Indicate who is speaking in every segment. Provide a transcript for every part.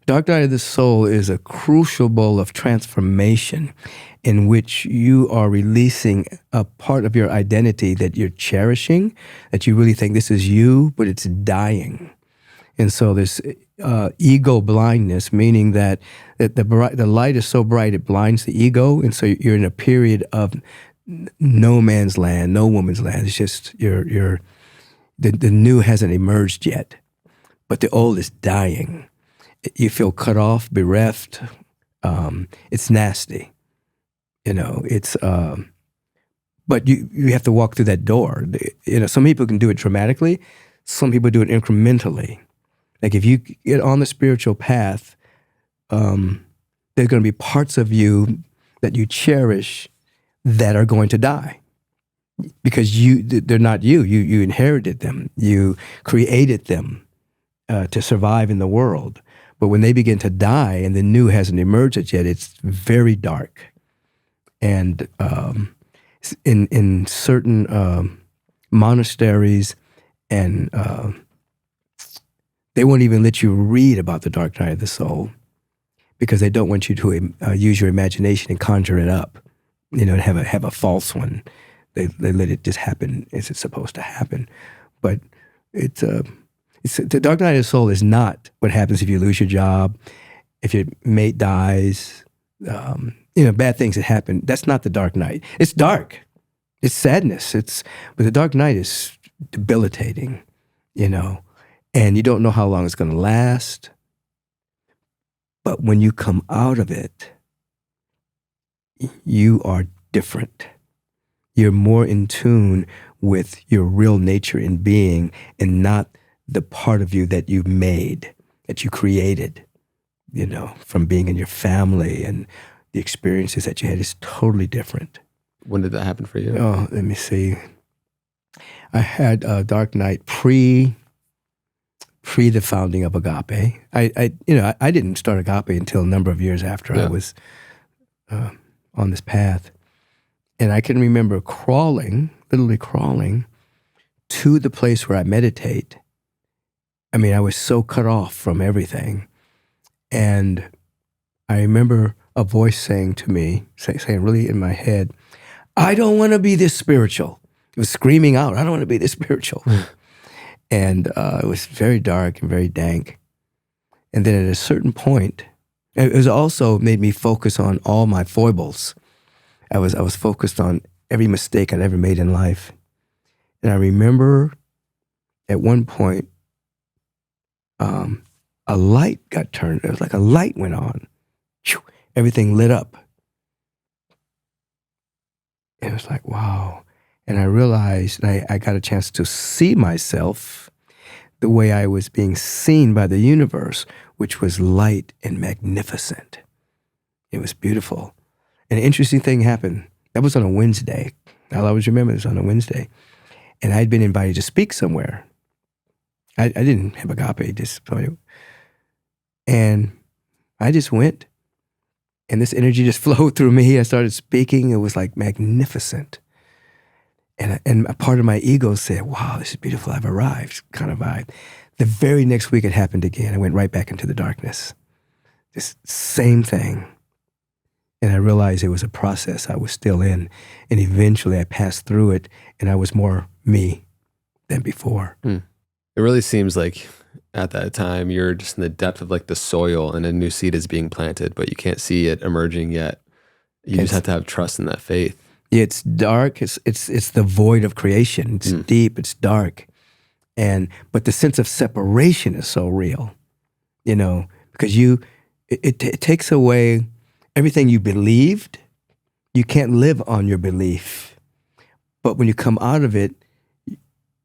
Speaker 1: Dark night of the soul is a crucible of transformation in which you are releasing a part of your identity that you're cherishing, that you really think this is you, but it's dying. And so this ego blindness, meaning that the light is so bright it blinds the ego, and so you're in a period of no man's land, no woman's land. It's just the new hasn't emerged yet, but the old is dying. You feel cut off, bereft. It's nasty, It's but you have to walk through that door. Some people can do it dramatically. Some people do it incrementally. Like if you get on the spiritual path, there's going to be parts of you that you cherish that are going to die because they're not you. You inherited them. You created them to survive in the world. But when they begin to die and the new hasn't emerged yet, it's very dark. And in certain monasteries and they won't even let you read about the dark night of the soul because they don't want you to use your imagination and conjure it up, and have a false one. They let it just happen as it's supposed to happen. But the dark night of the soul is not what happens if you lose your job, if your mate dies, bad things that happen. That's not the dark night. It's dark. It's sadness. But the dark night is debilitating, and you don't know how long it's going to last. But when you come out of it, you are different. You're more in tune with your real nature and being, and not the part of you that you made, that you created, from being in your family and the experiences that you had is totally different.
Speaker 2: When did that happen for you?
Speaker 1: Oh, let me see. I had a dark night pre the founding of Agape. I didn't start Agape until a number of years after I was on this path. And I can remember literally crawling to the place where I meditate. I mean, I was so cut off from everything. And I remember a voice saying to me, saying really in my head, I don't want to be this spiritual. It was screaming out, I don't want to be this spiritual. And it was very dark and very dank. And then at a certain point, it was also made me focus on all my foibles. I was focused on every mistake I'd ever made in life. And I remember at one point, a light got turned. It was like a light went on. Everything lit up. It was like, wow. And I realized, and I got a chance to see myself the way I was being seen by the universe, which was light and magnificent. It was beautiful. An interesting thing happened. That was on a Wednesday. I'll always remember this on a Wednesday. And I'd been invited to speak somewhere. I didn't have Agape, and I just went. And this energy just flowed through me. I started speaking. It was like magnificent. And a part of my ego said, wow, this is beautiful. I've arrived, kind of vibe. The very next week it happened again. I went right back into the darkness. This same thing. And I realized it was a process I was still in. And eventually I passed through it, and I was more me than before.
Speaker 2: It really seems like at that time you're just in the depth of like the soil and a new seed is being planted, but you can't see it emerging yet. You just have to have trust in that faith.
Speaker 1: It's dark. It's the void of creation. It's deep. It's dark, but the sense of separation is so real, because it takes away everything you believed. You can't live on your belief, but when you come out of it,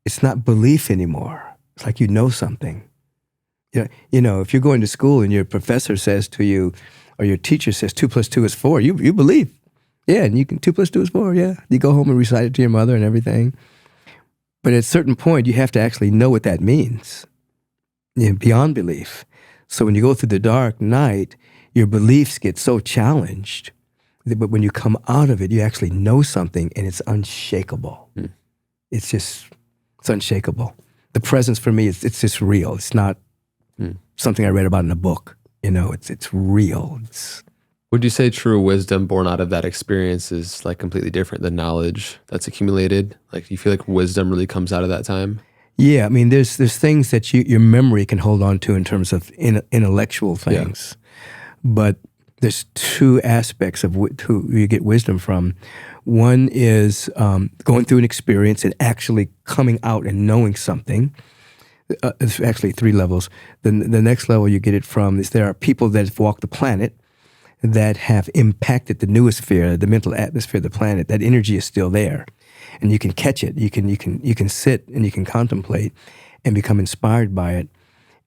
Speaker 1: it's not belief anymore. It's like you know something. If you're going to school and your professor says to you, or your teacher says 2 + 2 is 4, you believe. Yeah, and you can 2 + 2 is 4. Yeah, you go home and recite it to your mother and everything. But at a certain point, you have to actually know what that means, beyond belief. So when you go through the dark night, your beliefs get so challenged. But when you come out of it, you actually know something, and it's unshakable. It's unshakable. The presence for me, it's just real. It's not something I read about in a book, it's real.
Speaker 2: Would you say true wisdom born out of that experience is like completely different than knowledge that's accumulated? Like, you feel like wisdom really comes out of that time?
Speaker 1: Yeah, I mean, there's things that your memory can hold on to in terms of intellectual things, but there's two aspects of who you get wisdom from. One is going through an experience and actually coming out and knowing something. It's actually three levels. The next level you get it from is there are people that have walked the planet that have impacted the noosphere, the mental atmosphere of the planet. That energy is still there, and you can catch it. You can sit and you can contemplate and become inspired by it.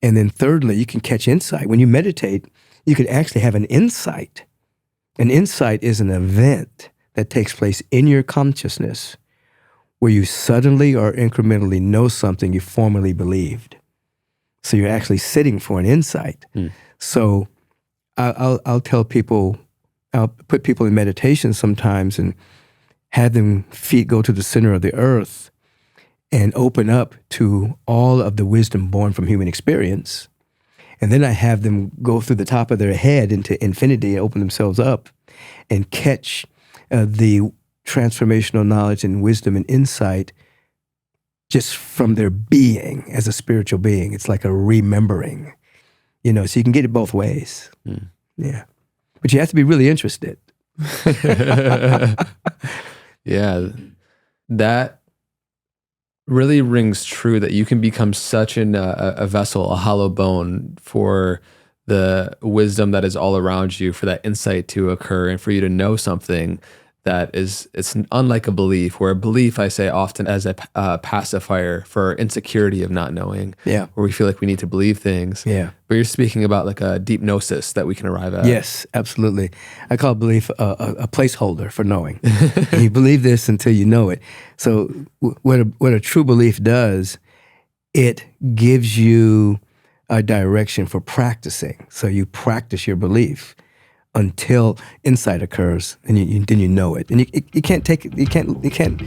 Speaker 1: And then thirdly, you can catch insight. When you meditate, you can actually have an insight. An insight is an event that takes place in your consciousness where you suddenly or incrementally know something you formerly believed. So you're actually sitting for an insight. So I'll tell people, I'll put people in meditation sometimes and have them feet go to the center of the earth and open up to all of the wisdom born from human experience. And then I have them go through the top of their head into infinity and open themselves up and catch the transformational knowledge and wisdom and insight just from their being as a spiritual being. It's like a remembering, so you can get it both ways. Yeah. But you have to be really interested.
Speaker 2: Yeah. That really rings true, that you can become such a vessel, a hollow bone for the wisdom that is all around you, for that insight to occur and for you to know something that it's unlike a belief, where a belief, I say often, as a pacifier for insecurity of not knowing,
Speaker 1: where
Speaker 2: we feel like we need to believe things.
Speaker 1: Yeah.
Speaker 2: But you're speaking about like a deep gnosis that we can arrive at.
Speaker 1: Yes, absolutely. I call belief a placeholder for knowing. And you believe this until you know it. So what a true belief does, it gives you a direction for practicing. So you practice your belief until insight occurs, and then you know it. And you can't take it. You can't.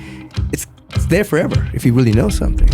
Speaker 1: It's there forever if you really know something.